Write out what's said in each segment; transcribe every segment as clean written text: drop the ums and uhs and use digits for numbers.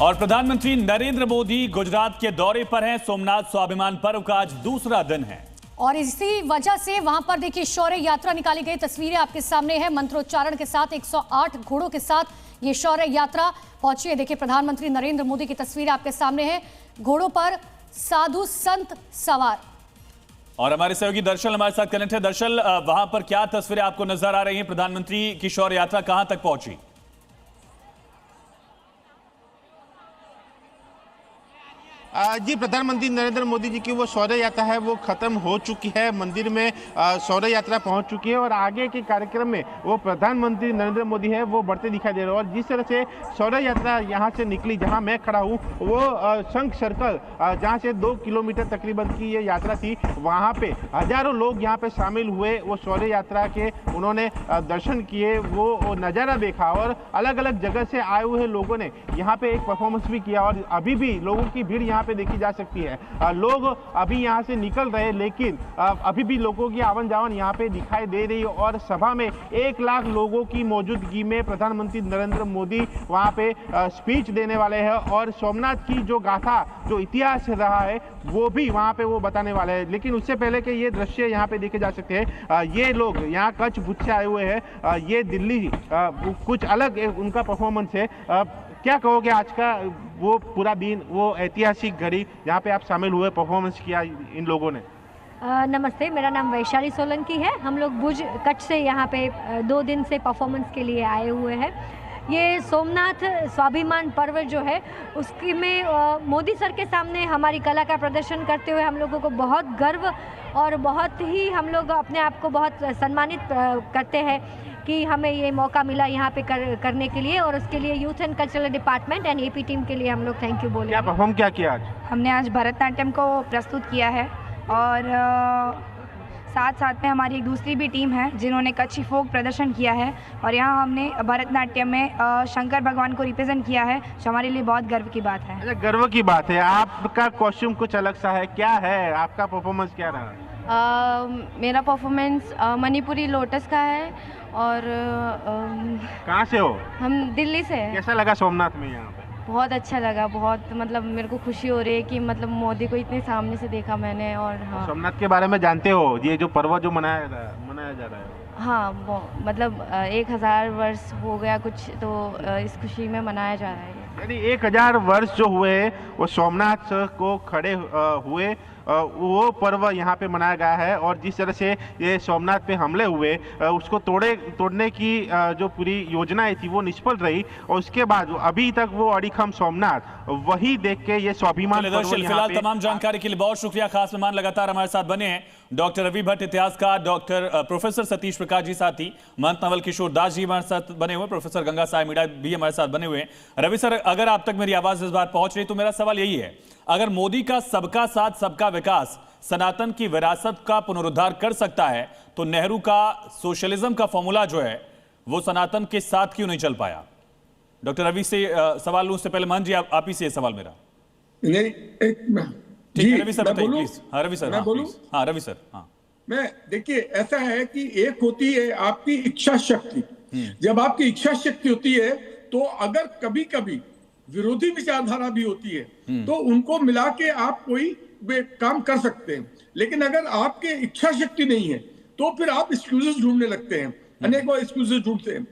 और प्रधानमंत्री नरेंद्र मोदी गुजरात के दौरे पर हैं। सोमनाथ स्वाभिमान पर्व का आज दूसरा दिन है और इसी वजह से वहां पर देखिए शौर्य यात्रा निकाली गई। तस्वीरें आपके सामने है। मंत्रोच्चारण के साथ 108 घोड़ों के साथ ये शौर्य यात्रा पहुंची है। देखिए प्रधानमंत्री नरेंद्र मोदी की तस्वीरें आपके सामने है। घोड़ों पर साधु संत सवार। और हमारे सहयोगी दर्शल हमारे साथ कनेक्ट है। दर्शल, वहां पर क्या तस्वीरें आपको नजर आ रही हैं? प्रधानमंत्री की शौर्य यात्रा कहां तक पहुंची? जी, प्रधानमंत्री नरेंद्र मोदी जी की वो शौर्य यात्रा है वो खत्म हो चुकी है। मंदिर में शौर्य यात्रा पहुंच चुकी है और आगे के कार्यक्रम में वो प्रधानमंत्री नरेंद्र मोदी है वो बढ़ते दिखाई दे रहे हैं। और जिस तरह से शौर्य यात्रा यहां से निकली, जहां मैं खड़ा हूं वो शंख सर्कल, जहां से 2 किलोमीटर तकरीबन की ये यात्रा थी, वहां पे हजारों लोग यहाँ पे शामिल हुए। वो शौर्य यात्रा के उन्होंने दर्शन किए, वो नज़ारा देखा और अलग अलग जगह से आए हुए लोगों ने यहाँ पे एक परफॉर्मेंस भी किया। और अभी भी लोगों की भीड़ यहाँ पे देखी जा सकती है। लोग अभी यहाँ से निकल रहे हैं, लेकिन अभी भी लोगों की आवन जावन यहाँ पे दिखाई दे रही है। और सभा में 1 लाख लोगों की मौजूदगी में प्रधानमंत्री नरेंद्र मोदी वहाँ पे स्पीच देने वाले हैं और सोमनाथ की जो गाथा, जो इतिहास रहा है, वो भी वहाँ पे वो बताने वाले हैं। लेकिन उससे पहले के ये दृश्य यहाँ पे देखे जा सकते हैं। ये लोग यहाँ कच्छ भुज से आए हुए हैं। ये दिल्ली कुछ अलग उनका परफॉर्मेंस है। क्या कहोगे आज का वो पूरा दिन, वो ऐतिहासिक घड़ी जहाँ पे आप शामिल हुए, परफॉर्मेंस किया इन लोगों ने? नमस्ते, मेरा नाम वैशाली सोलंकी है। हम लोग भुज कच्छ से यहाँ पे 2 दिन से परफॉर्मेंस के लिए आए हुए हैं। ये सोमनाथ स्वाभिमान पर्व जो है उसकी में मोदी सर के सामने हमारी कला का प्रदर्शन करते हुए हम लोगों को बहुत गर्व और बहुत ही हम लोग अपने आप को बहुत सम्मानित करते हैं कि हमें ये मौका मिला यहाँ पे करने के लिए। और उसके लिए youth and cultural department and AP team के लिए हम लोग थैंक यू बोले। क्या परफॉर्म क्या किया आज? हमने आज भरतनाट्यम को प्रस्तुत किया है और साथ साथ में हमारी एक दूसरी भी टीम है जिन्होंने कच्छी फोक प्रदर्शन किया है। और यहाँ हमने भरतनाट्यम में शंकर भगवान को रिप्रेजेंट किया है, जो हमारे लिए बहुत गर्व की बात है। अच्छा, गर्व की बात है। आपका कॉस्ट्यूम कुछ अलग सा है, क्या है आपका परफॉर्मेंस, क्या रहा? मेरा परफॉर्मेंस मणिपुरी लोटस का है। और कहाँ से हो? हम दिल्ली से हैं। कैसा लगा सोमनाथ में यहाँ पे? बहुत अच्छा लगा, बहुत मतलब मेरे को खुशी हो रही है कि मतलब मोदी को इतने सामने से देखा मैंने। और हाँ, सोमनाथ के बारे में जानते हो, ये जो पर्व जो मनाया जा रहा है? हाँ, वो मतलब 1000 वर्ष हो गया कुछ, तो इस खुशी में मनाया जा रहा है। यानी 1000 वर्ष जो हुए वो सोमनाथ को खड़े हुए वो पर्व यहाँ पे मनाया गया है। और जिस तरह से ये सोमनाथ पे हमले हुए उसको तोड़ने की जो पूरी योजनाएं थी वो निष्फल रही। और उसके बाद अभी तक वो अड़ीखम सोमनाथ वही देख के ये स्वाभिमान पर्व। फिलहाल तमाम जानकारी के लिए बहुत शुक्रिया। खास मेहमान लगातार हमारे साथ बने हैं डॉक्टर रवि भट्ट, इतिहासकार, डॉक्टर प्रोफेसर सतीश प्रकाश जी, साथ ही महंत नवल किशोर दास जी हमारे साथ बने हुए, प्रोफेसर गंगा साय मीणा भी हमारे साथ बने हुए हैं। रवि सर, अगर आप तक मेरी आवाज इस बार पहुंच रही तो मेरा सवाल यही है, अगर मोदी का सबका साथ सबका विकास सनातन की विरासत का पुनरुद्धार कर सकता है तो नेहरू का सोशलिज्म का फॉर्मूला जो है वो सनातन के साथ क्यों नहीं चल पाया? डॉक्टर रवि से सवाल लूं, उससे पहले महंत जी आप ही से सवाल मेरा। नहीं, ठीक है रवि सर बताइए प्लीज। हाँ रवि सर, मैं बोलूं? हाँ रवि सर। हाँ, मैं देखिए, ऐसा है कि एक होती है आपकी इच्छा शक्ति। जब आपकी इच्छा शक्ति होती है तो अगर कभी कभी विरोधी विचारधारा भी होती है तो उनको मिला के आप कोई काम कर सकते हैं। लेकिन अगर आपके इच्छा शक्ति नहीं है तो फिर आप एक्सक्यूजेस ढूंढने लगते हैं, अनेकों एक्सक्यूजेस ढूंढते हैं।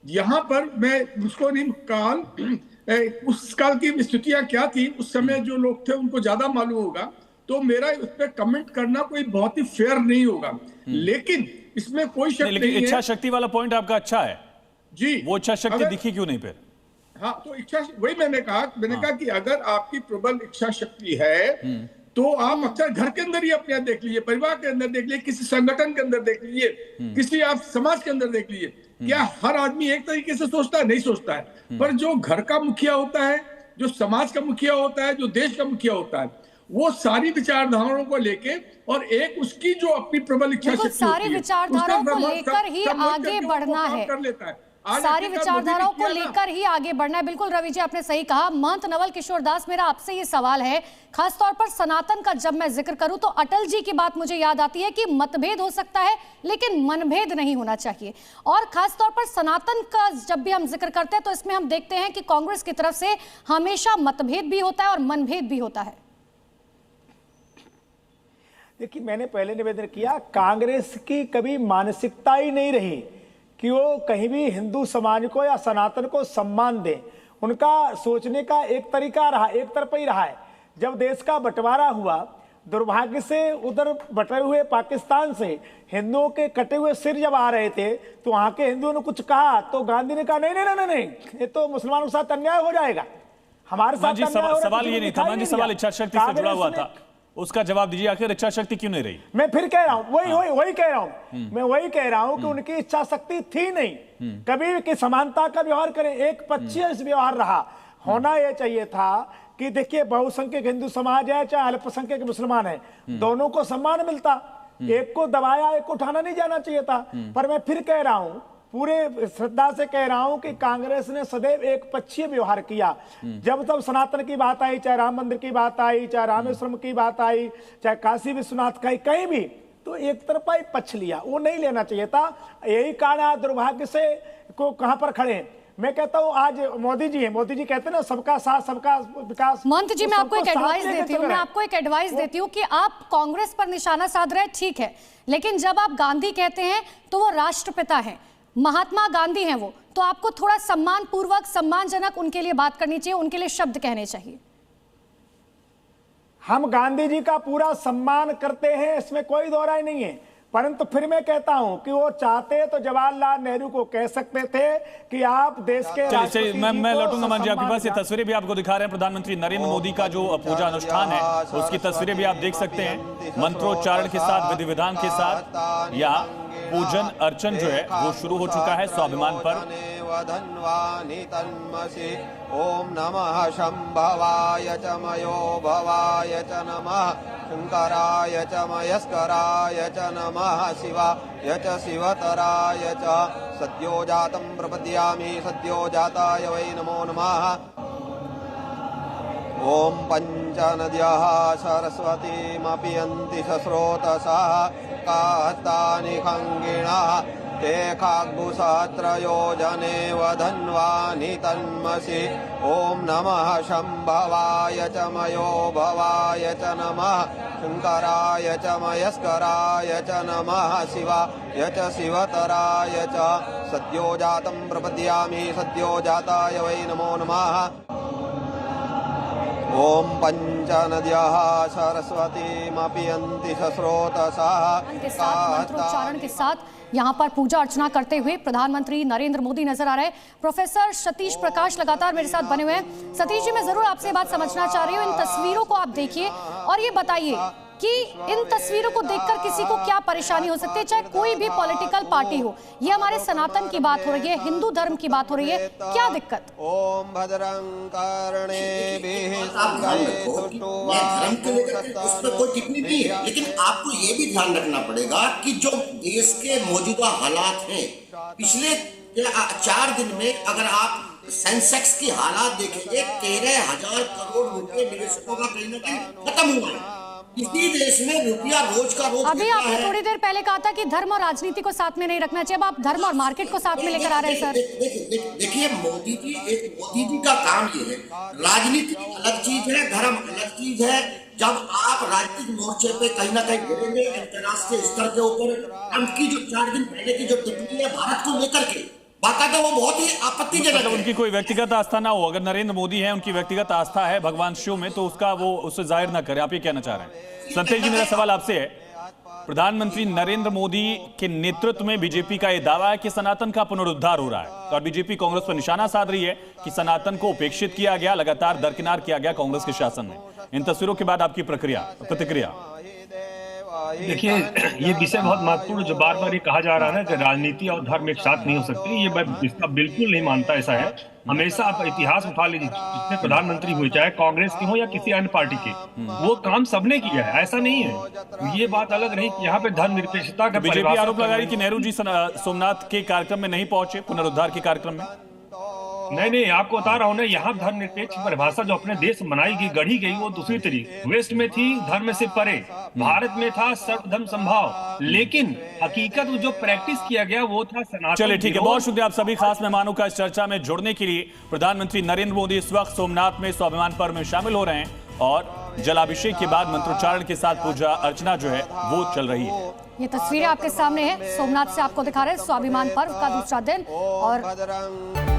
यहाँ पर मैं उसको नहीं, उस काल की स्थितियां क्या थी उस समय, जो लोग थे उनको ज्यादा मालूम होगा, तो मेरा इस पे कमेंट करना कोई बहुत ही फेयर नहीं होगा। लेकिन इसमें कोई शक नहीं है। इच्छा शक्ति वाला पॉइंट आपका अच्छा है जी। वो इच्छा शक्ति दिखी क्यों नहीं फिर? हाँ, तो इच्छा, वही मैंने कहा कि अगर आपकी प्रबल इच्छा शक्ति है तो आप अक्सर घर के अंदर ही अपने आप देख लीजिए, परिवार के अंदर देख लीजिए, किसी संगठन के अंदर देख लीजिए, किसी आप समाज के अंदर देख लीजिए। क्या हर आदमी एक तरीके से सोचता है? नहीं सोचता है। पर जो घर का मुखिया होता है, जो समाज का मुखिया होता है, जो देश का मुखिया होता है, वो सारी विचारधाराओं को लेके और एक उसकी जो अपनी प्रबल इच्छा शक्ति सारी विचारधाराओं को लेकर ही आगे बढ़ना है। कर लेता है। आज सारी आखिरकार विचारधाराओं मोदी को ने किया ना। लेकर ही आगे बढ़ना है। बिल्कुल रवि जी, आपने सही कहा। महंत नवल किशोर दास, मेरा आपसे ये सवाल है, खासतौर पर सनातन का जब मैं जिक्र करूं तो अटल जी की बात मुझे याद आती है कि मतभेद हो सकता है लेकिन मनभेद नहीं होना चाहिए। और खासतौर पर सनातन का जब भी हम जिक्र करते हैं तो इसमें हम देखते हैं कि कांग्रेस की तरफ से हमेशा मतभेद भी होता है और मनभेद भी होता है। देखिए, मैंने पहले निवेदन किया, कांग्रेस की कभी मानसिकता ही नहीं रही कि वो कहीं भी हिंदू समाज को या सनातन को सम्मान दे। उनका सोचने का एक तरीका रहा, एक तरफ ही रहा है। जब देश का बंटवारा हुआ, दुर्भाग्य से उधर बटे हुए पाकिस्तान से हिंदुओं के कटे हुए सिर जब आ रहे थे तो वहां के हिंदुओं ने कुछ कहा तो गांधी ने कहा नहीं नहीं नहीं नहीं, ये तो मुसलमानों के साथ अन्याय हो जाएगा, हमारे साथ अन्याय हो रहा है। सवाल ये नहीं था मान जी, सवाल इच्छा शक्ति से जुड़ा हुआ था, उसका जवाब दीजिए। आखिर इच्छा शक्ति क्यों नहीं रही? मैं फिर कह रहा हूं, वही कह रहा हूं, मैं वही कह रहा हूं कि उनकी इच्छा शक्ति थी नहीं कभी कि समानता का व्यवहार करें, एक पक्षीय व्यवहार रहा। होना यह चाहिए था कि देखिए, बहुसंख्यक हिंदू समाज है चाहे अल्पसंख्यक मुसलमान है, दोनों को सम्मान मिलता, एक को दबाया एक को उठाना नहीं जाना चाहिए था। पर मैं फिर कह रहा हूं, पूरे श्रद्धा से कह रहा हूं कि कांग्रेस ने सदैव एक पक्षीय व्यवहार किया। जब तब सनातन की बात आई, चाहे राम मंदिर की बात आई, चाहे रामेश्वरम की बात आई, चाहे काशी विश्वनाथ का, कहीं भी तो एक तरफा ही पक्ष लिया, वो नहीं लेना चाहिए था। यही कारण आज दुर्भाग्य से को कहां पर खड़े हैं। मैं कहता हूं आज मोदी जी हैं, मोदी जी कहते हैं ना सबका साथ सबका विकास। महंत जी, मैं आपको एक एडवाइस देती हूँ कि आप कांग्रेस पर निशाना साध रहे हैं, ठीक है, लेकिन जब आप गांधी कहते हैं तो वो राष्ट्रपिता हैं, महात्मा गांधी हैं वो, तो आपको थोड़ा सम्मान पूर्वक, सम्मानजनक उनके लिए बात करनी चाहिए, उनके लिए शब्द कहने चाहिए। हम गांधी जी का पूरा सम्मान करते हैं, इसमें कोई दो राय नहीं है, परंतु फिर मैं कहता हूं कि वो चाहते तो जवाहरलाल नेहरू को कह सकते थे कि आप देश के चलिए, मैं लौटूंगा मान जी आपके पास। ये तस्वीरें भी आपको दिखा रहे हैं प्रधानमंत्री नरेंद्र मोदी का जो पूजा अनुष्ठान है उसकी तस्वीरें भी आप देख सकते हैं। मंत्रोच्चारण के साथ, विधि विधान के साथ यहाँ पूजन अर्चन जो है वो शुरू हो चुका है स्वाभिमान पर। ओम नमः शंभवाय च मयो भवाय च नमः शंकराय च मयस्कराय च नमः शिवाय च शिवतराय च सद्यो जातं प्रपद्यामि सद्यो जाताय वै नमो नमः। ओम पंचनद्यः सरस्वतीमपि स्रोतसः कास्तानि खङ्गिणः ते खाग्भुसहस्रयोजने वधन्वानि तन्मसि। ओम नमः शंभवाय च मयो भवाय च नमः शंकराय च मयस्कराय च नमः शिवाय च शिवतराय च सद्यो जातं प्रपद्यामि सद्यो जाताय वै नमो नमः। ओम पंचनद्यः सरस्वतीमपि स्रोतसः मंत्रोच्चारण के साथ यहाँ पर पूजा अर्चना करते हुए प्रधानमंत्री नरेंद्र मोदी नजर आ रहे हैं। प्रोफेसर सतीश प्रकाश लगातार मेरे साथ बने हुए हैं। सतीश जी, मैं जरूर आपसे बात समझना चाह रही हूँ, इन तस्वीरों को आप देखिए और ये बताइए कि इन तस्वीरों को देखकर किसी को क्या परेशानी हो सकती है, चाहे कोई भी पॉलिटिकल पार्टी हो। ये हमारे सनातन की बात हो रही है, हिंदू धर्म की बात हो रही है, क्या दिक्कत? ओम भद्रं कर्णेभिः धर्म के लेकर उस पर कोई टिप्पणी नहीं है, लेकिन आपको ये भी ध्यान रखना पड़ेगा कि जो देश के मौजूदा हालात हैं, पिछले 4 दिन में अगर आप सेंसेक्स की हालात देखेंगे, 13,000 करोड़ रुपए निवेशकों का कहीं ना कहीं खत्म हुआ है। इसी देश में रुपया रोज का रोज। अभी आपने थोड़ी देर पहले कहा था कि धर्म और राजनीति को साथ में नहीं रखना चाहिए, अब आप धर्म और मार्केट को साथ में लेकर आ रहे हैं सर। देखिए, मोदी जी का काम ये है, राजनीति अलग चीज है, धर्म अलग चीज है। जब आप राजनीतिक मोर्चे पे कहीं ना कहीं गिरेंगे अंतर्राष्ट्रीय स्तर के ऊपर, ट्रंप की जो 4 दिन पहले की जो टिप्पणी है भारत को लेकर के, बाकायदा वो बहुत ही आपत्तिजनक है। उनकी कोई व्यक्तिगत आस्था ना हो, अगर नरेंद्र मोदी है उनकी व्यक्तिगत आस्था है भगवान शिव में तो उसका वो उससे जाहिर ना करे, आप ये कहना चाह रहे हैं? संतेश जी, मेरा सवाल आपसे है, प्रधानमंत्री नरेंद्र मोदी के नेतृत्व में बीजेपी का यह दावा है कि सनातन का पुनरुद्धार हो रहा है और बीजेपी कांग्रेस पर निशाना साध रही है कि सनातन को उपेक्षित किया गया, लगातार दरकिनार किया गया कांग्रेस के शासन में। इन तस्वीरों के बाद आपकी प्रतिक्रिया? देखिए, ये विषय बहुत महत्वपूर्ण, जो बार बार ये कहा जा रहा है ना कि राजनीति और धर्म एक साथ नहीं हो सकते, ये मैं इसका बिल्कुल नहीं मानता ऐसा है। हमेशा आप इतिहास उठा लीजिए, जितने प्रधानमंत्री हुए चाहे कांग्रेस के हो या किसी अन्य पार्टी के, वो काम सबने किया है, ऐसा नहीं है। ये बात अलग रही कि यहाँ पे धर्मनिरपेक्षता का बीजेपी आरोप लगा रही कि नेहरू जी सोमनाथ के कार्यक्रम में नहीं पहुंचे, पुनरुद्धार के कार्यक्रम में। नहीं, आपको बता रहा हूँ ना, यहाँ धर्मनिरपेक्ष परिभाषा जो अपने देश में बनाई गई, गढ़ी गई, वो दूसरी तरीके वेस्ट में थी धर्म से परे, भारत में था सर्वधर्म संभाव, लेकिन हकीकत जो प्रैक्टिस किया गया वो था सनातन। चलिए ठीक है, बहुत शुक्रिया आप सभी खास मेहमानों का इस चर्चा में जुड़ने के लिए। प्रधानमंत्री नरेंद्र मोदी इस वक्त सोमनाथ में स्वाभिमान पर्व में शामिल हो रहे हैं और जलाभिषेक के बाद मंत्रोच्चारण के साथ पूजा अर्चना जो है वो चल रही है। ये तस्वीरें आपके सामने है, सोमनाथ से आपको दिखा रहे हैं स्वाभिमान पर्व का दूसरा दिन और